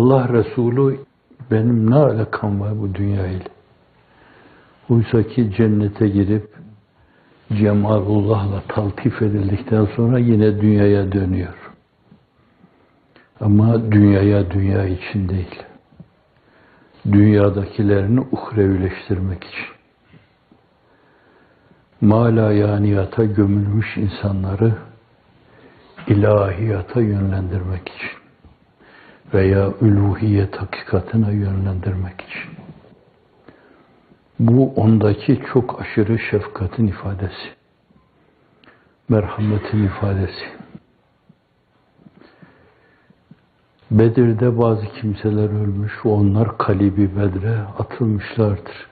Allah Resulü benim ne alakam var bu dünyayla? Oysa ki cennete girip Cemalullah'la taltif edildikten sonra yine dünyaya dönüyor. Ama dünya için değil. Dünyadakilerini uhrevileştirmek için. Malayaniyata gömülmüş insanları ilahiyata yönlendirmek için veya üluhiyet hakikatine yönlendirmek için. Bu ondaki çok aşırı şefkatin ifadesi, merhametin ifadesi. Bedir'de bazı kimseler ölmüş, onlar Kalibi Bedre atılmışlardır.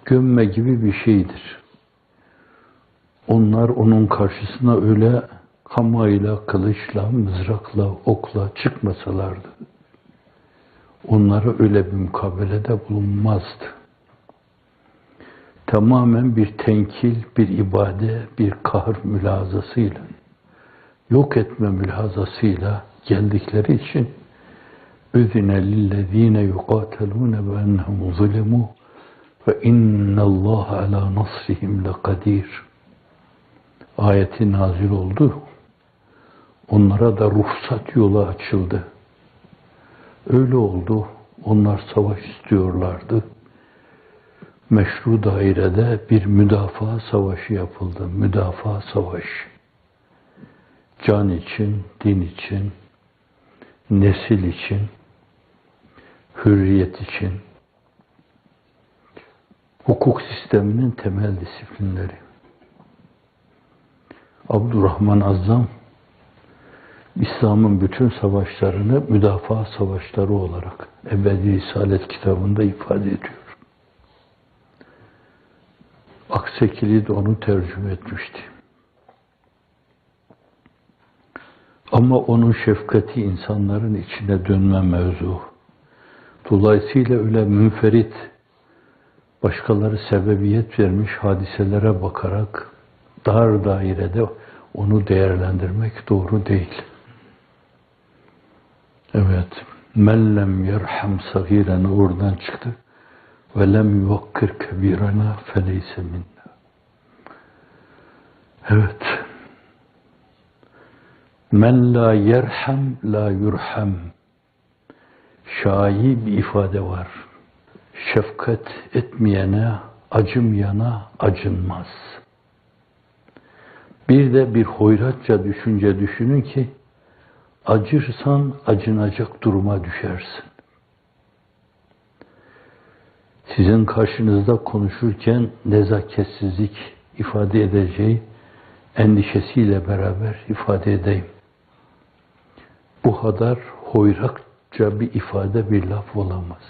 Gömme gibi bir şeydir. Onlar onun karşısına öyle kamayla, kılıçla, mızrakla, okla çıkmasalardı, onlara öyle bir mukabelede bulunmazdı. Tamamen bir tenkil, bir ibade, bir kahr mülazasıyla, yok etme mülazasıyla geldikleri için اُذِنَ لِلَّذ۪ينَ يُقَاتَلُونَ بَاَنَّهُمْ ظُلِمُوا وَاِنَّ اللّٰهَ عَلَى نَصْرِهِمْ لَقَد۪يرٌ ayeti nazil oldu. Onlara da ruhsat yolu açıldı. Öyle oldu. Onlar savaş istiyorlardı. Meşru dairede bir müdafaa savaşı yapıldı. Müdafaa savaşı. Can için, din için, nesil için, hürriyet için. Hukuk sisteminin temel disiplinleri. Abdurrahman Azzam, İslam'ın bütün savaşlarını müdafaa savaşları olarak Ebedi Risalet kitabında ifade ediyor. Aksekili de onu tercüme etmişti. Ama onun şefkati insanların içine dönme mevzu. Dolayısıyla öyle münferit, başkaları sebebiyet vermiş hadiselere bakarak dar dairede onu değerlendirmek doğru değil. Evet, men lem yerham sagirena oradan çıktı. Ve lem yuvakkir kebirena feleyse minna. Evet. Men la yerham la yurham. Şai bir ifade var. Şefkat etmeyene, acımayana acınmaz. Bir de bir hoyratça düşünce düşünün ki, acırsan acınacak duruma düşersin. Sizin karşınızda konuşurken nezaketsizlik ifade edeceği endişesiyle beraber ifade edeyim. Bu kadar hoyratça bir ifade, bir laf olamaz.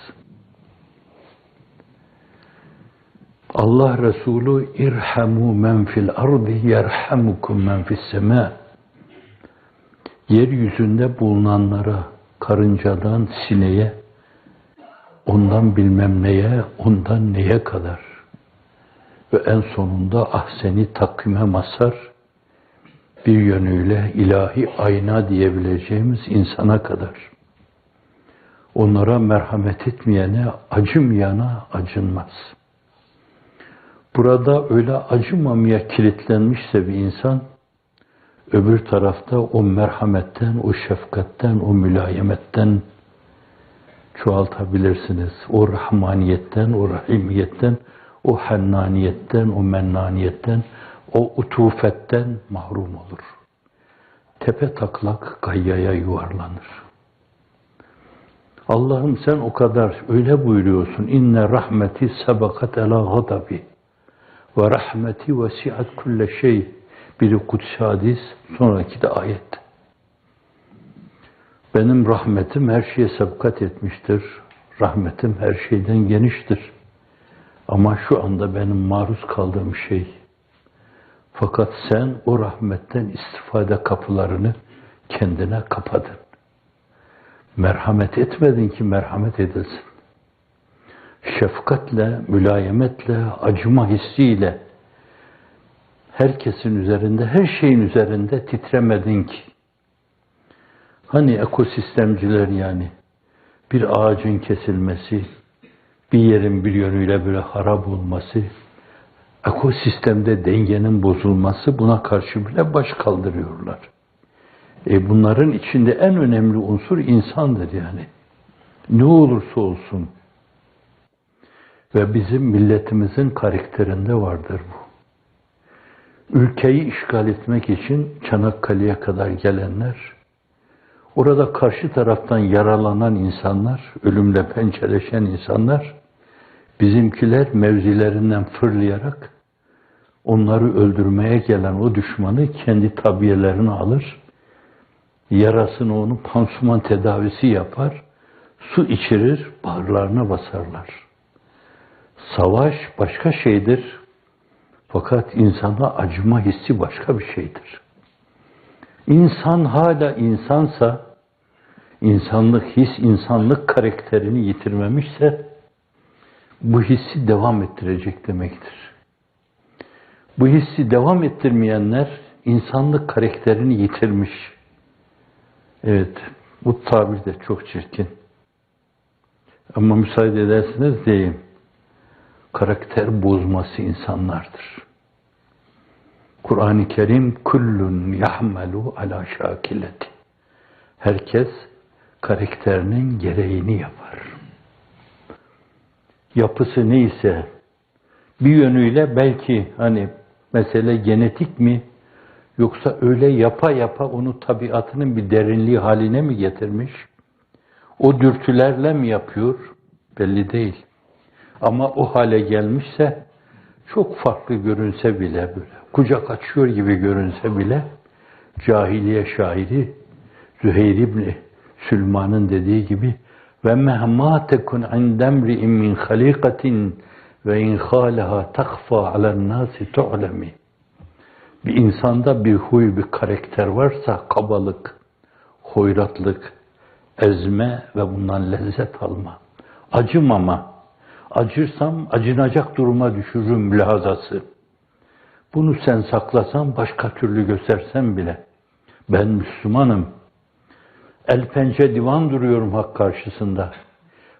Allah Resulü irhamu men fil ardi yerhamukum men fis sema. Yeryüzünde bulunanlara, karıncadan sineğe, ondan bilmem neye, ondan neye kadar ve en sonunda ahseni takvime mazhar bir yönüyle ilahi ayna diyebileceğimiz insana kadar onlara merhamet etmeyene, acımayana acınmaz. Burada öyle acımamaya kilitlenmişse bir insan, öbür tarafta o merhametten, o şefkatten, o mülayemetten çoğaltabilirsiniz. O rahmaniyetten, o rahimiyetten, o hannaniyetten, o mennaniyetten, o utufetten mahrum olur. Tepe taklak gayyaya yuvarlanır. Allah'ım sen o kadar öyle buyuruyorsun. İnne rahmeti sebakat ela gadabi ve rahmeti vesiat kulle şey. Biri kutsi hadis, sonraki de ayet. Benim rahmetim her şeye sebkat etmiştir. Rahmetim her şeyden geniştir. Ama şu anda benim maruz kaldığım şey. Fakat sen o rahmetten istifade kapılarını kendine kapadın. Merhamet etmedin ki merhamet edilsin. Şefkatle, mülayemetle, acıma hissiyle herkesin üzerinde, her şeyin üzerinde titremedin ki. Hani ekosistemciler yani bir ağacın kesilmesi, bir yerin bir yönüyle böyle harap olması, ekosistemde dengenin bozulması, buna karşı bile baş kaldırıyorlar. Bunların içinde en önemli unsur insandır yani. Ne olursa olsun. Ve bizim milletimizin karakterinde vardır bu. Ülkeyi işgal etmek için Çanakkale'ye kadar gelenler, orada karşı taraftan yaralanan insanlar, ölümle pençeleşen insanlar, bizimkiler mevzilerinden fırlayarak onları öldürmeye gelen o düşmanı kendi tabiyelerine alır, yarasını onu pansuman tedavisi yapar, su içirir, bağırlarına basarlar. Savaş başka şeydir, fakat insana acıma hissi başka bir şeydir. İnsan hala insansa, insanlık his, insanlık karakterini yitirmemişse, bu hissi devam ettirecek demektir. Bu hissi devam ettirmeyenler, insanlık karakterini yitirmiş. Evet, bu tabir de çok çirkin. Ama müsaade ederseniz diyeyim, karakter bozması insanlardır. Kur'an-ı Kerim kullun yahmelu ala şakileti. Herkes karakterinin gereğini yapar. Yapısı neyse bir yönüyle belki hani mesele genetik mi yoksa öyle yapa yapa onu tabiatının bir derinliği haline mi getirmiş? O dürtülerle mi yapıyor? Belli değil. Ama o hale gelmişse çok farklı görünse bile böyle kucak açıyor gibi görünse bile cahiliye şairi Züheyr İbni Süleyman'ın dediği gibi ve mehma tekun indemri'in min halikatin ve in khalaha takfa alen nasi tu'lemi. Bir insanda bir huy, bir karakter varsa kabalık, hoyratlık, ezme ve bundan lezzet alma, acımama, acırsam acınacak duruma düşürürüm mülahazası. Bunu sen saklasan, başka türlü göstersen bile ben Müslümanım, el pençe divan duruyorum hak karşısında.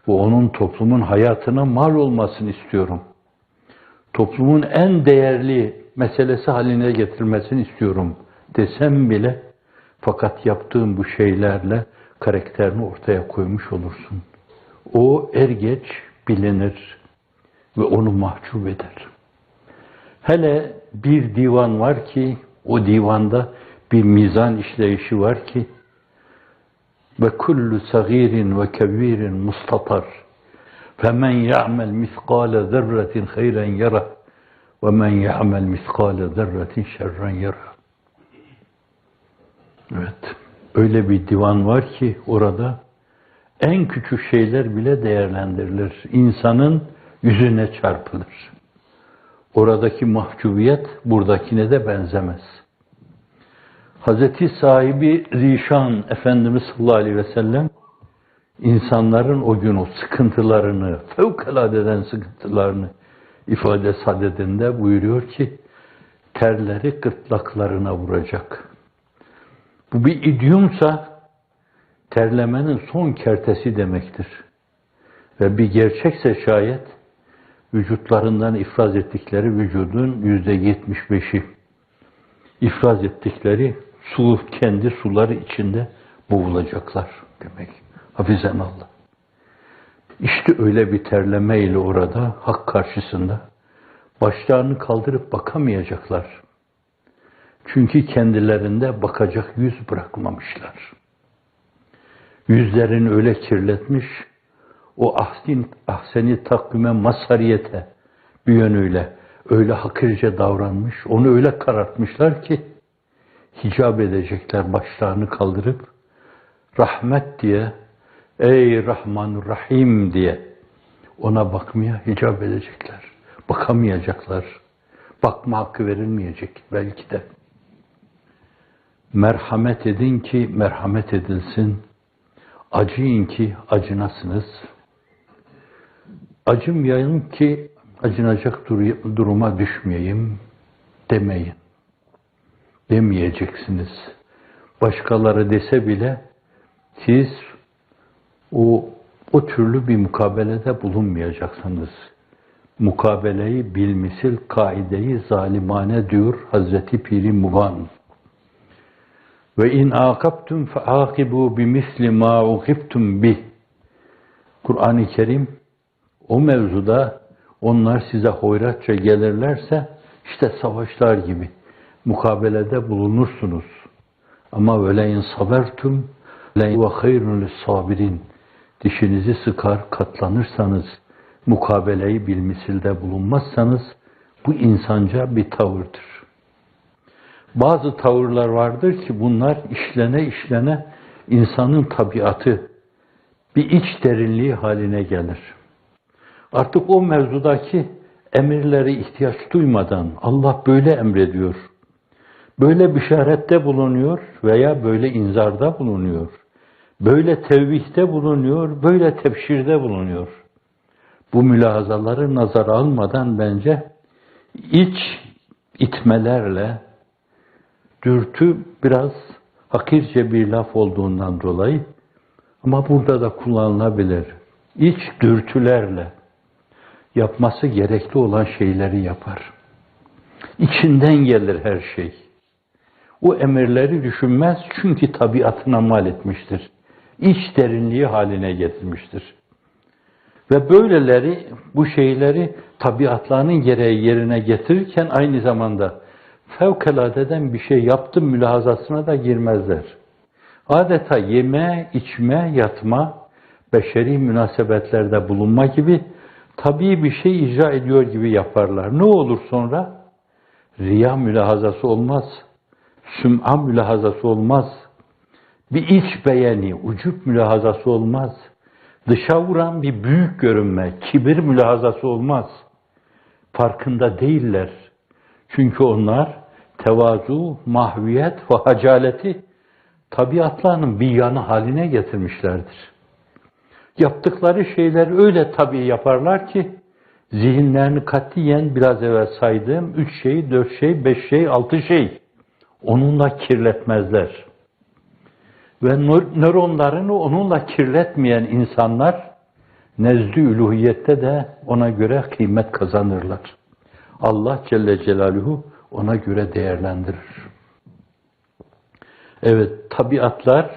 Bu onun toplumun hayatına mal olmasını istiyorum. Toplumun en değerli meselesi haline getirilmesini istiyorum desem bile fakat yaptığım bu şeylerle karakterini ortaya koymuş olursun. O er geç bilinir ve onu mahcup eder. Hele bir divan var ki o divanda bir mizan işleyişi var ki ve kullu sagirin ve kebirin mustatar femen ya'mel miskale zerretin hayren yara ve men ya'mel miskale zerretin şerren yara. Evet, öyle bir divan var ki orada en küçük şeyler bile değerlendirilir. İnsanın yüzüne çarpılır. Oradaki mahcubiyet buradakine de benzemez. Hazreti sahibi Zişan Efendimiz sallallahu aleyhi ve sellem insanların o gün o sıkıntılarını, fevkaladeden sıkıntılarını ifade sadedinde buyuruyor ki terleri gırtlaklarına vuracak. Bu bir idiomsa terlemenin son kertesi demektir. Ve bir gerçekse şayet vücutlarından ifraz ettikleri vücudun %75'i ifraz ettikleri su, kendi suları içinde boğulacaklar demek. Hafizenallah. İşte öyle bir terlemeyle orada hak karşısında başlarını kaldırıp bakamayacaklar. Çünkü kendilerinde bakacak yüz bırakmamışlar. Yüzlerini öyle kirletmiş, o ahseni takvime mazhariyete bir yönüyle öyle hakirce davranmış, onu öyle karartmışlar ki hicap edecekler başlarını kaldırıp rahmet diye, ey Rahmanur-Rahim diye ona bakmaya hicap edecekler. Bakamayacaklar. Bakma hakkı verilmeyecek belki de. Merhamet edin ki merhamet edilsin. Acıyın ki acınasınız. Acımayayım ki acınacak duruma düşmeyeyim demeyin. Demeyeceksiniz. Başkaları dese bile siz o o türlü bir mukabelede bulunmayacaksınız. Mukabeleyi bilmisil kaideyi zalimane diyor Hazreti Piri Mugan. Ve in aqabtum faaqibu bimisli ma uqibtum bih. Kur'an-ı Kerim o mevzuda onlar size hoyratça gelirlerse işte savaşlar gibi mukabelede bulunursunuz. Ama ve in sabertum le ve hayrun lis-sabirin. Dişinizi sıkar katlanırsanız, mukabeleyi bilmisilde bulunmazsanız bu insanca bir tavırdır. Bazı tavırlar vardır ki bunlar işlene işlene insanın tabiatı bir iç derinliği haline gelir. Artık o mevzudaki emirlere ihtiyaç duymadan Allah böyle emrediyor, böyle bişarette bulunuyor veya böyle inzarda bulunuyor, böyle tevbihte bulunuyor, böyle tebşirde bulunuyor. Bu mülahazaları nazara almadan bence iç itmelerle, dürtü biraz hakirce bir laf olduğundan dolayı ama burada da kullanılabilir. İç dürtülerle yapması gerekli olan şeyleri yapar. İçinden gelir her şey. O emirleri düşünmez çünkü tabiatına mal etmiştir. İç derinliği haline getirmiştir. Ve böyleleri bu şeyleri tabiatlarının gereği yerine getirirken aynı zamanda fevkaladeden bir şey yaptım mülahazasına da girmezler. Adeta yeme, içme, yatma, beşeri münasebetlerde bulunma gibi tabii bir şey icra ediyor gibi yaparlar. Ne olur sonra? Riya mülahazası olmaz. Süm'a mülahazası olmaz. Bir iç beğeni, ucup mülahazası olmaz. Dışa vuran bir büyük görünme, kibir mülahazası olmaz. Farkında değiller. Çünkü onlar tevazu, mahviyet ve hacaleti tabiatlarının bir yanı haline getirmişlerdir. Yaptıkları şeyler öyle tabii yaparlar ki zihinlerini katiyen biraz evvel saydığım 3 şey, 4 şey, 5 şey, 6 şey onunla kirletmezler. Ve nöronlarını onunla kirletmeyen insanlar nezdü üluhiyette de ona göre kıymet kazanırlar. Allah Celle Celaluhu ona göre değerlendirir. Evet, tabiatlar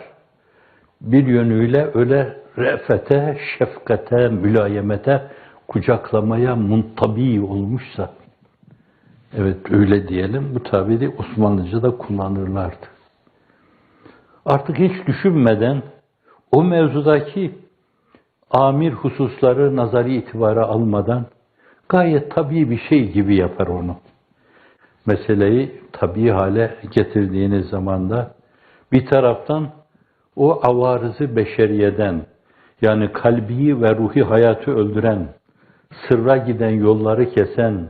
bir yönüyle öyle re'fete, şefkate, mülayemete, kucaklamaya muntabi olmuşsa, evet öyle diyelim, bu tabiri Osmanlıca'da kullanırlardı. Artık hiç düşünmeden o mevzudaki amir hususları nazari itibara almadan gayet tabii bir şey gibi yapar onu. Meseleyi tabii hale getirdiğiniz zaman da bir taraftan o avarızı beşeriyeden, yani kalbi ve ruhi hayatı öldüren, sırra giden yolları kesen,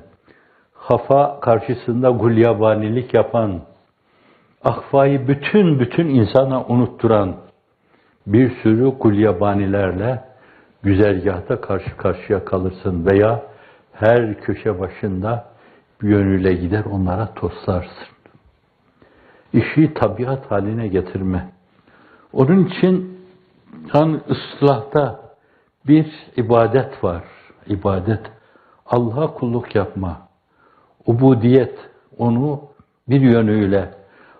hafa karşısında gulyabanilik yapan, ahvayı bütün insana unutturan bir sürü gulyabanilerle güzergahta karşı karşıya kalırsın veya her köşe başında bir yönüyle gider onlara toslarsın. İşi tabiat haline getirme. Onun için yani ıslahta bir ibadet var. İbadet, Allah'a kulluk yapma. Ubudiyet, onu bir yönüyle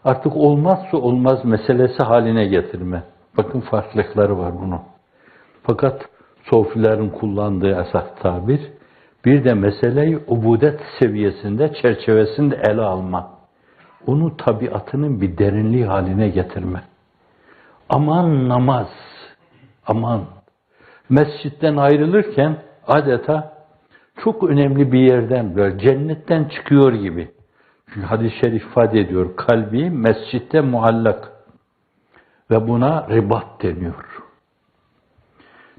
artık olmazsa olmaz meselesi haline getirme. Bakın farklılıkları var bunun. Fakat sofilerin kullandığı esas tabir, bir de meseleyi ubudet seviyesinde, çerçevesinde ele alma. Onu tabiatının bir derinliği haline getirme. Aman namaz, aman. Mescitten ayrılırken adeta çok önemli bir yerden, böyle cennetten çıkıyor gibi. Çünkü hadis-i şerif ifade ediyor, kalbi mescitte muallak ve buna ribat deniyor.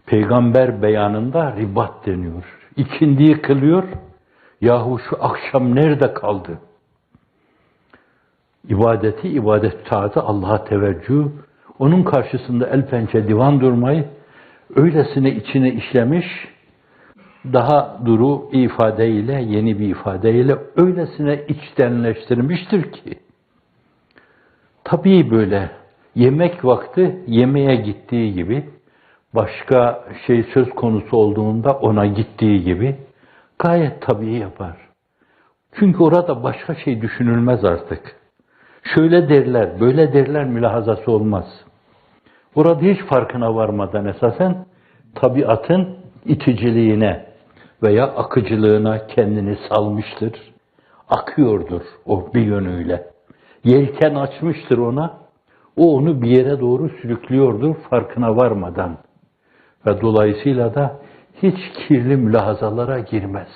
Peygamber beyanında ribat deniyor. İkindiyi kılıyor, yahu şu akşam nerede kaldı? İbadeti, ibadet taatı, Allah'a teveccüh, onun karşısında el pençe divan durmayı öylesine içine işlemiş, daha duru ifadeyle, yeni bir ifadeyle öylesine içtenleştirmiştir ki, tabii böyle yemek vakti yemeğe gittiği gibi, başka şey söz konusu olduğunda ona gittiği gibi gayet tabii yapar. Çünkü orada başka şey düşünülmez artık. Şöyle derler, böyle derler mülahazası olmaz. Orada hiç farkına varmadan esasen tabiatın iticiliğine veya akıcılığına kendini salmıştır. Akıyordur o bir yönüyle. Yelken açmıştır ona. O onu bir yere doğru sürüklüyordur farkına varmadan. Ve dolayısıyla da hiç kirli mülahazalara girmez.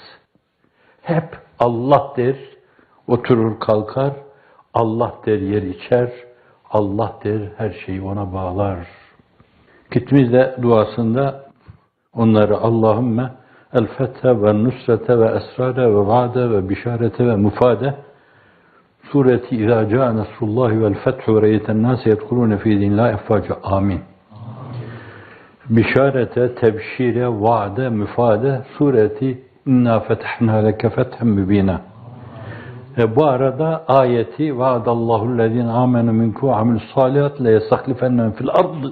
Hep Allah der, oturur kalkar, Allah der yer içer, Allah der her şeyi ona bağlar. Gittiğimizde duasında onları Allahümme el-fethe ve nusrete ve esrare ve vaade ve bişarete ve mufade sureti İzâ câ nesrullâhi vel fethu ve reyeten nâse yedhulûne fî dinillâhi effâce. Amin. Bişarete, tebşire, vaade, müfade sureti İnna fetehna leke fethen mübînâ. Bu arada ayeti vaadallahu ellezîne âmenû minkum ve amilussâlihat le yestahlifennehum fil ard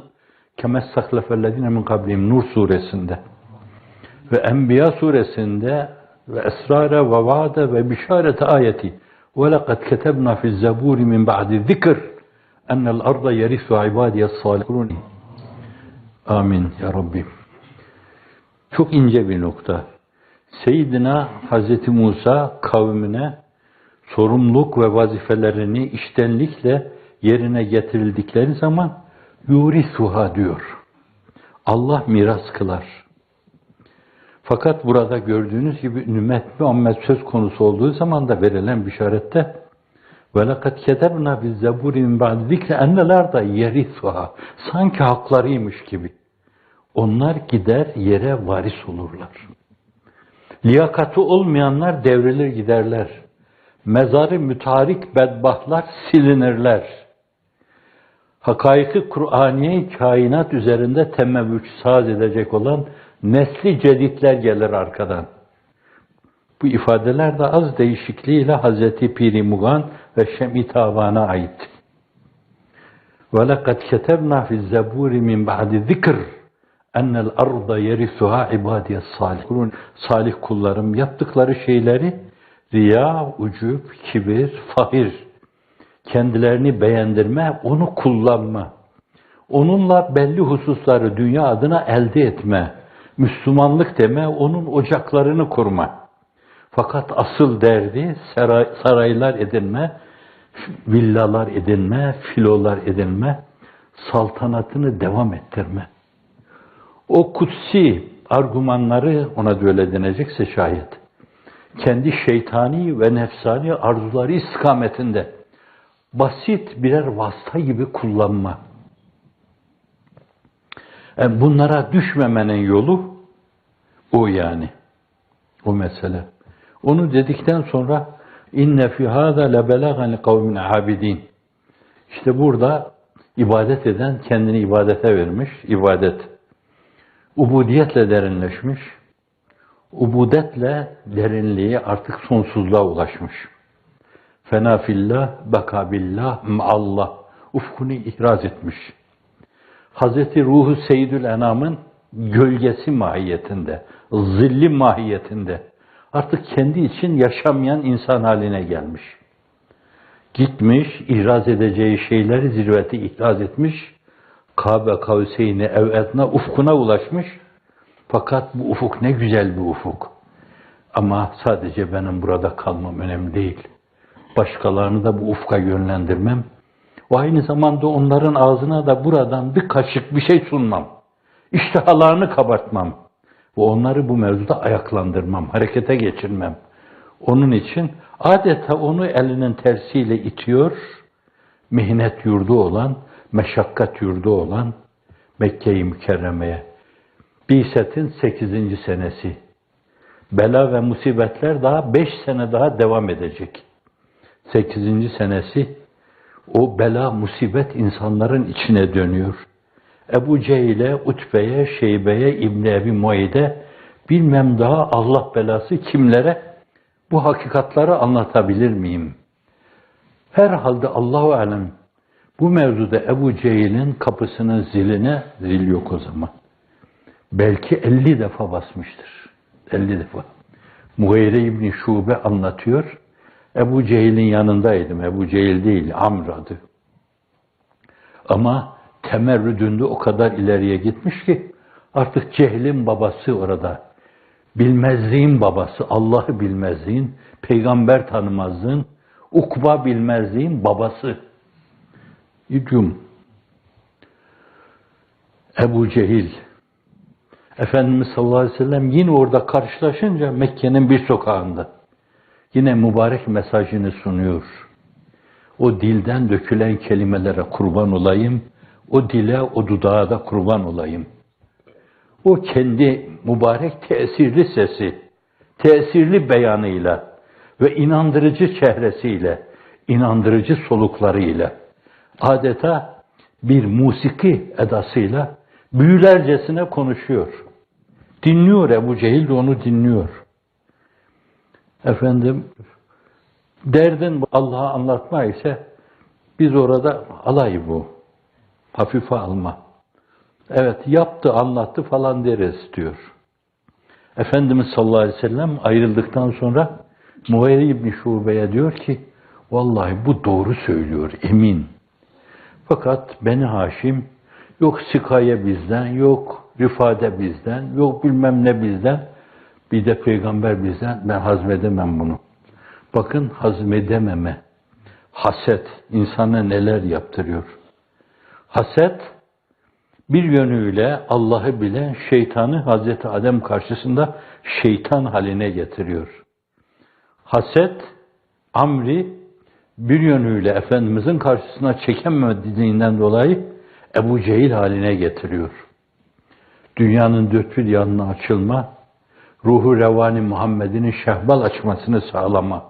kema istahlefellezîne min kablihim Nur suresinde ve Enbiya suresinde ve esrare ve vaade ve bişarete ayeti ve lekad ketebna fiz zebûri min ba'di zikr enel arda yerisu ibadiyes salihun. Amin ya Rabbi. Çok ince bir nokta. Seyyidina Hazreti Musa kavmine sorumluluk ve vazifelerini içtenlikle yerine getirildikleri zaman yurisuha diyor. Allah miras kılar. Fakat burada gördüğünüz gibi ümmet Muhammed söz konusu olduğu zaman da verilen bişarette وَلَقَدْ كَتَبْنَا فِي الزَّبُورِ مِنْ بَعْدِ ذِكْرِ اَنَّلَرْ da يَرِثُهَا sanki haklarıymış gibi. Onlar gider yere varis olurlar. Liyakati olmayanlar devrilir giderler. Mezarı mütarik bedbahtlar silinirler. Hakaiki Kur'aniye kainat üzerinde temevvüç saz edecek olan nesli cedidler gelir arkadan. Bu ifadeler de az değişikliğiyle Hazreti Piri Mugan ve Şem-i Tavan'a ait. وَلَقَدْ كَتَبْنَا فِي الزَّبُورِ مِنْ بَعْدِ ذِكْرِ اَنَّ الْأَرْضَ يَرِثُهَا عِبَادِيَ الصَّالِحُونَ. Salih kullarım yaptıkları şeyleri riya, ucub, kibir, fahir, kendilerini beğendirme, onu kullanma, onunla belli hususları dünya adına elde etme, Müslümanlık deme, onun ocaklarını kurma. Fakat asıl derdi saraylar edinme, villalar edinme, filolar edinme, saltanatını devam ettirme. O kutsi argümanları ona böyle denecekse şayet, kendi şeytani ve nefsani arzuları istikametinde basit birer vasıta gibi kullanma. Bunlara düşmemenin yolu o yani. O mesele. Onu dedikten sonra inne fi hâzâ lebelâgan li kavmin âbidîn. İşte burada ibadet eden kendini ibadete vermiş. İbadet. Ubudiyetle derinleşmiş. Ubudetle derinliği artık sonsuzluğa ulaşmış. Fena fillah, beka billah, ma'allah. Ufkunu ihraz etmiş. Hazreti Ruhu Seyyidül Enam'ın gölgesi mahiyetinde, zilli mahiyetinde artık kendi için yaşamayan insan haline gelmiş. Gitmiş, ihraz edeceği şeyleri zirvete ihraz etmiş, Kabe Kavseyni ev etna ufkuna ulaşmış. Fakat bu ufuk ne güzel bir ufuk. Ama sadece benim burada kalmam önemli değil. Başkalarını da bu ufka yönlendirmem. Ve aynı zamanda onların ağzına da buradan bir kaşık bir şey sunmam. İştihalarını kabartmam. Ve onları bu mevzuda ayaklandırmam, harekete geçirmem. Onun için adeta onu elinin tersiyle itiyor, mihnet yurdu olan, meşakkat yurdu olan Mekke-i Mükerreme'ye. Bi'setin 8. senesi. Bela ve musibetler daha 5 sene daha devam edecek. 8. senesi. O bela, musibet insanların içine dönüyor. Ebu Cehil'e, Utbe'ye, Şeybe'ye, İbn-i Ebi Muayd'e, bilmem daha Allah belası kimlere bu hakikatları anlatabilir miyim? Herhalde Allahu alem bu mevzuda Ebu Cehil'in kapısının ziline, zil yok o zaman. Belki 50 defa basmıştır. 50 defa. Mughire İbni Şube anlatıyor. Ebu Cehil'in yanındaydım. Ebu Cehil değil, Amr adı. Ama temerrüdünde o kadar ileriye gitmiş ki artık cehlin babası orada. Bilmezliğin babası, Allah'ı bilmezliğin, peygamber tanımazlığın, ukba bilmezliğin babası. Hücum. Ebu Cehil. Efendimiz sallallahu aleyhi ve sellem yine orada karşılaşınca Mekke'nin bir sokağında yine mübarek mesajını sunuyor. O dilden dökülen kelimelere kurban olayım, o dile, o dudağa da kurban olayım. O kendi mübarek tesirli sesi, tesirli beyanıyla ve inandırıcı çehresiyle, inandırıcı soluklarıyla, adeta bir musiki edasıyla büyülercesine konuşuyor. Dinliyor, Ebu Cehil de onu dinliyor. Efendim, derdin Allah'a anlatma ise biz orada alay bu. Hafife alma. Evet, yaptı, anlattı falan deriz diyor. Efendimiz sallallahu aleyhi ve sellem ayrıldıktan sonra Mughire İbni Şube'ye diyor ki, vallahi bu doğru söylüyor, emin. Fakat Beni Haşim, yok Sikaye bizden, yok Rifade bizden, yok bilmem ne bizden, bir de peygamber bizden, ben hazmedemem bunu. Bakın hazmedememe, haset insana neler yaptırıyor. Haset, bir yönüyle Allah'ı bilen şeytanı Hazreti Adem karşısında şeytan haline getiriyor. Haset, Amr'i bir yönüyle Efendimizin karşısına çekemediğinden dolayı Ebu Cehil haline getiriyor. Dünyanın dört bir yanına açılma, ruhu revani Muhammed'in şehbal açmasını sağlama,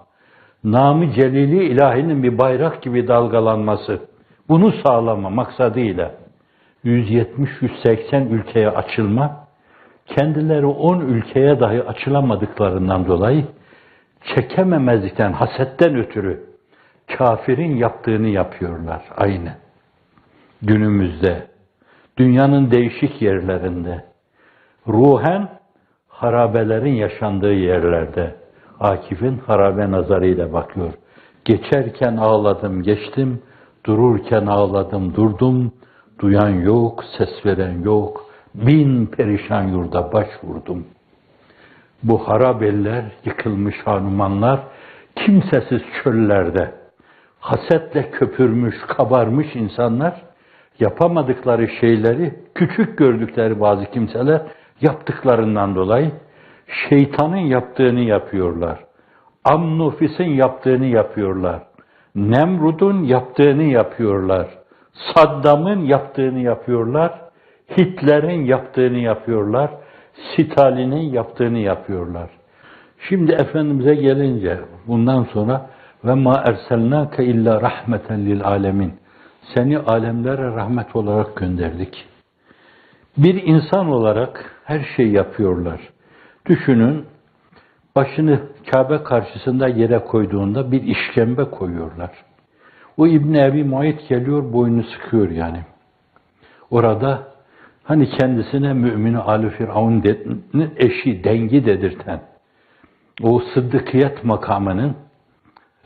namı celili ilahinin bir bayrak gibi dalgalanması, bunu sağlama maksadıyla 170-180 ülkeye açılma, kendileri 10 ülkeye dahi açılamadıklarından dolayı çekememezlikten, hasetten ötürü kafirin yaptığını yapıyorlar aynı. Günümüzde, dünyanın değişik yerlerinde, ruhen harabelerin yaşandığı yerlerde, Akif'in harabe nazarıyla bakıyor. Geçerken ağladım, geçtim, dururken ağladım, durdum, duyan yok, ses veren yok, bin perişan yurda başvurdum. Bu harabeller, yıkılmış hanumanlar, kimsesiz çöllerde, hasetle köpürmüş, kabarmış insanlar, yapamadıkları şeyleri, küçük gördükleri bazı kimseler yaptıklarından dolayı şeytanın yaptığını yapıyorlar. Amnufis'in yaptığını yapıyorlar. Nemrud'un yaptığını yapıyorlar. Saddam'ın yaptığını yapıyorlar. Hitler'in yaptığını yapıyorlar. Stalin'in yaptığını yapıyorlar. Şimdi Efendimiz'e gelince bundan sonra ve ma erselnake illa rahmeten lil alemin. Seni alemlere rahmet olarak gönderdik. Bir insan olarak her şeyi yapıyorlar. Düşünün, başını Kabe karşısında yere koyduğunda bir işkembe koyuyorlar. O İbn Ebi Muayit geliyor, boynunu sıkıyor yani. Orada hani kendisine mümin-i Ali Firavun'un eşi, dengi dedirten, o sıddıkiyet makamının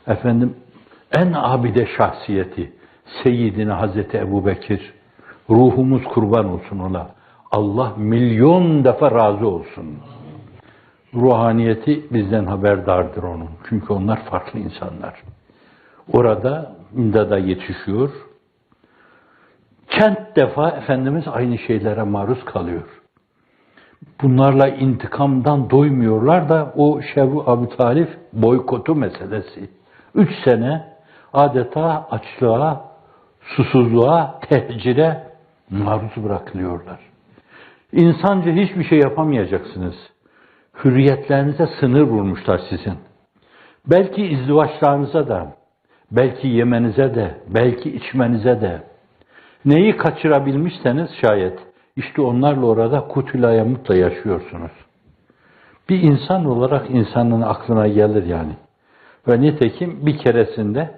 efendim en abide şahsiyeti Seyyidina Hazreti Ebubekir, ruhumuz kurban olsun ona. Allah milyon defa razı olsun. Ruhaniyeti bizden haberdardır onun. Çünkü onlar farklı insanlar. Orada imdada yetişiyor. Kent defa Efendimiz aynı şeylere maruz kalıyor. Bunlarla intikamdan doymuyorlar da o Şevu Abu Talib boykotu meselesi. 3 sene adeta açlığa, susuzluğa, tehcire maruz bırakılıyorlar. İnsanca hiçbir şey yapamayacaksınız. Hürriyetlerinize sınır vurmuşlar sizin. Belki izdivaçlarınıza da, belki yemenize de, belki içmenize de. Neyi kaçırabilmişseniz şayet, işte onlarla orada kutülaya mutla yaşıyorsunuz. Bir insan olarak insanın aklına gelir yani. Ve nitekim bir keresinde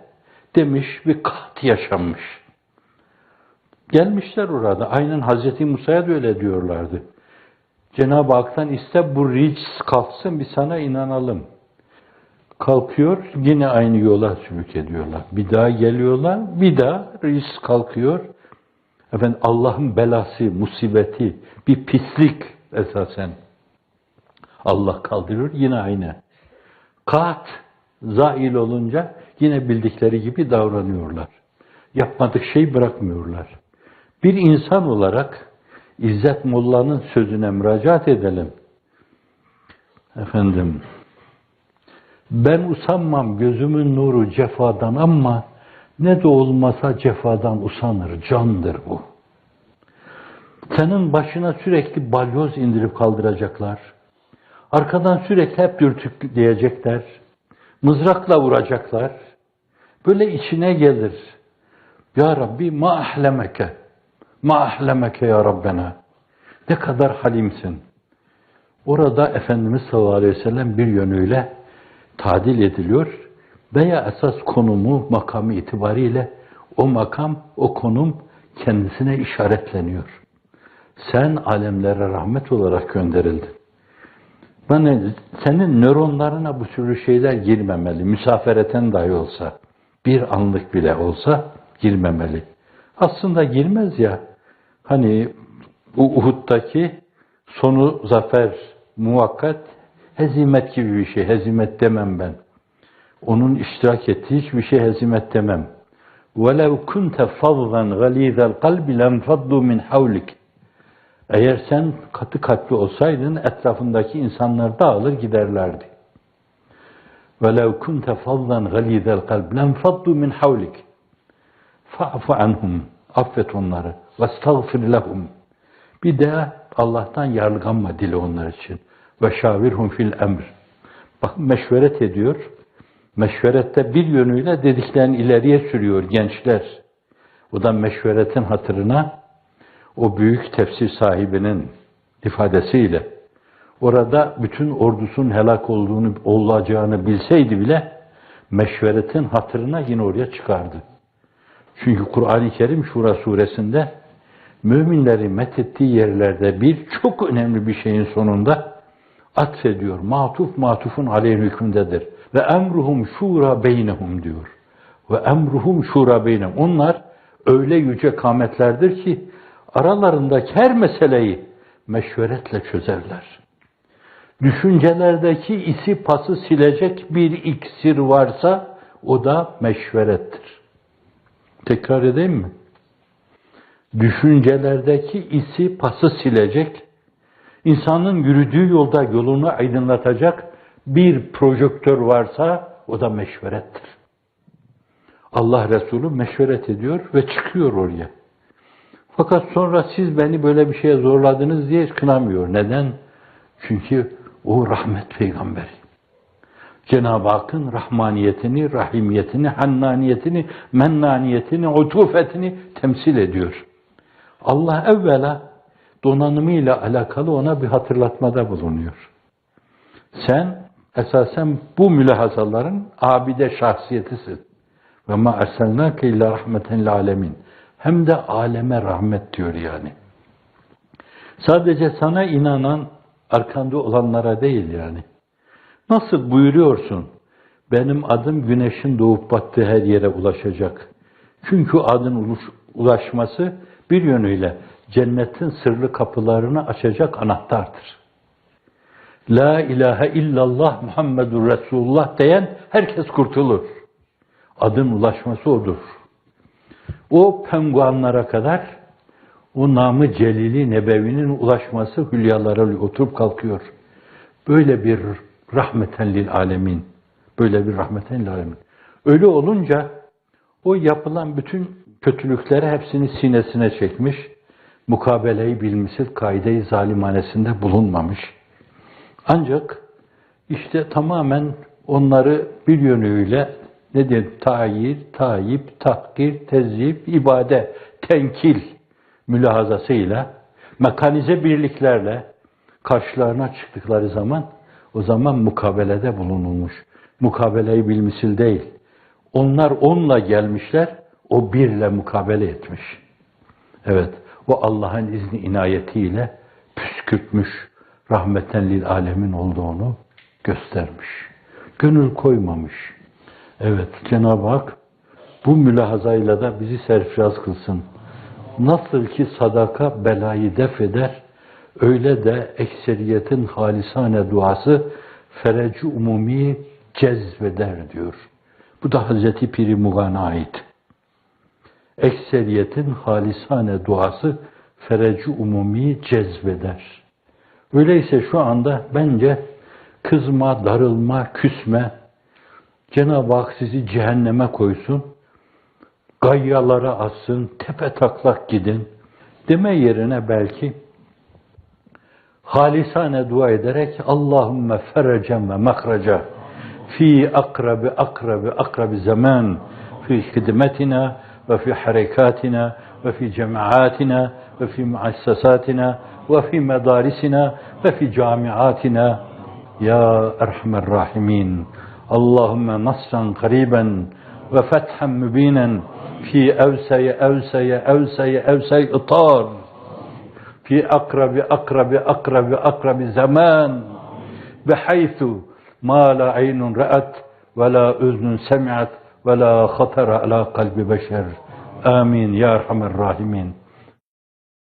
demiş bir kat yaşanmış. Gelmişler orada. Aynen Hazreti Musa'ya da öyle diyorlardı. Cenab-ı Hak'tan iste bu rics kalksın, bir sana inanalım. Kalkıyor, yine aynı yola sülük ediyorlar. Bir daha geliyorlar, bir daha rics kalkıyor. Efendim Allah'ın belası, musibeti, bir pislik esasen. Allah kaldırıyor, yine aynı. Kat, zail olunca yine bildikleri gibi davranıyorlar. Yapmadık şey bırakmıyorlar. Bir insan olarak İzzet Molla'nın sözüne müracaat edelim. Efendim, ben usanmam gözümün nuru cefadan ama ne de olmasa cefadan usanır, candır bu. Senin başına sürekli balyoz indirip kaldıracaklar. Arkadan sürekli hep dürtükleyecekler. Mızrakla vuracaklar. Böyle içine gelir. Ya Rabbi ma ahlemeke. Ma ahlemeke ya Rabbena. Ne kadar halimsin. Orada Efendimiz sallallahu aleyhi ve sellem bir yönüyle tadil ediliyor veya esas konumu, makamı itibariyle o makam, o konum kendisine işaretleniyor. Sen alemlere rahmet olarak gönderildin. Bana, senin nöronlarına bu türlü şeyler girmemeli. Müsafereten dahi olsa, bir anlık bile olsa girmemeli. Aslında girmez ya. Hani bu Uhud'daki sonu zafer, muvakkat, hezimet gibi bir şey. Hezimet demem ben. Onun iştirak ettiği hiçbir şey hezimet demem. وَلَوْ كُنْتَ فَضًّا غَلِيظَ الْقَلْبِ لَنْفَضُّوا مِنْ حَوْلِكَ. Eğer sen katı kalpli olsaydın etrafındaki insanlar dağılır giderlerdi. وَلَوْ كُنْتَ فَضًّا غَلِيظَ الْقَلْبِ لَنْفَضُّوا مِنْ حَوْلِكَ فَاعْفُ عَنْهُمْ. Affet onları. وَاسْتَغْفِرْ لَهُمْ. Bir de Allah'tan yargılanma dile onlar için. وَشَاوِرْهُمْ فِي الْاَمْرِ. Bak meşveret ediyor. Meşverette bir yönüyle dediklerini ileriye sürüyor gençler. O da meşveretin hatırına o büyük tefsir sahibinin ifadesiyle orada bütün ordusunun helak olacağını bilseydi bile meşveretin hatırına yine oraya çıkardı. Çünkü Kur'an-ı Kerim Şura suresinde müminleri methettiği yerlerde bir çok önemli bir şeyin sonunda atfediyor. Matufun aleyhine hükmündedir. Ve emruhum şura beynehum diyor. Ve emruhum şura beynehum. Onlar öyle yüce kâmetlerdir ki aralarındaki her meseleyi meşveretle çözerler. Düşüncelerdeki isi pası silecek bir iksir varsa o da meşverettir. Tekrar edeyim mi? Düşüncelerdeki isi pası silecek, insanın yürüdüğü yolda yolunu aydınlatacak bir projektör varsa o da meşverettir. Allah Resulü meşveret ediyor ve çıkıyor oraya. Fakat sonra siz beni böyle bir şeye zorladınız diye kınamıyor. Neden? Çünkü o rahmet peygamberi. Cenab-ı Hakk'ın rahmaniyetini, rahimiyetini, hannaniyetini, mennaniyetini, utufetini temsil ediyor. Allah evvela donanımıyla alakalı ona bir hatırlatmada bulunuyor. Sen esasen bu mülahazaların abide şahsiyetisin. Ve ma erselnâke illa rahmeten lil âlemin. Hem de aleme rahmet diyor yani. Sadece sana inanan arkanda olanlara değil yani. Nasıl buyuruyorsun? Benim adım güneşin doğup battığı her yere ulaşacak. Çünkü adın ulaşması bir yönüyle cennetin sırlı kapılarını açacak anahtardır. La ilahe illallah Muhammedur Resulullah diyen herkes kurtulur. Adın ulaşması odur. O penguanlara kadar o namı celili nebevinin ulaşması hülyalara oturup kalkıyor. Böyle bir rahmeten lil alemin. Böyle bir rahmeten lil alemin. Öyle olunca o yapılan bütün kötülükleri hepsini sinesine çekmiş. Mukabeleyi bilmiştir, kaide-i zalimanesinde bulunmamış. Ancak işte tamamen onları bir yönüyle nedir? Tayir, tayip, tahkir, tezyif, ibade, tenkil mülahazasıyla, mekanize birliklerle karşılarına çıktıkları zaman o zaman mukabelede bulunulmuş. Mukabeleyi bilmisil değil. Onlar onunla gelmişler, o birle mukabele etmiş. Evet, o Allah'ın izni inayetiyle püskürtmüş, rahmeten lil alemin olduğunu göstermiş. Gönül koymamış. Evet, Cenab-ı Hak bu mülahazayla da bizi serfiraz kılsın. Nasıl ki sadaka belayı def eder, öyle de ekseriyetin halisane duası fereci umumi cezbeder diyor. Bu da Hazreti Pir-i Mughan'a ait. Ekseriyetin halisane duası fereci umumi cezbeder. Öyleyse şu anda bence kızma, darılma, küsme, Cenab-ı Hak sizi cehenneme koysun, gayyalara assın, tepe taklak gidin deme yerine belki halisane dua ederek Allahümme ferecen ve mahraca fi akrabi zaman fi hidmetina ve fi harekatina ve fi cemaatina ve fi muassasatina ve fi medarisina ve fi camiatina ya erhamer rahimin. Allahümme nasran gariben ve fethen mübinen fi evseye itar fi akrabi zaman bihaythu ma la aynun ra'at ve la üznün semi'at ve la khatara ala kalbi beşer. Amin ya erhamer rahimin.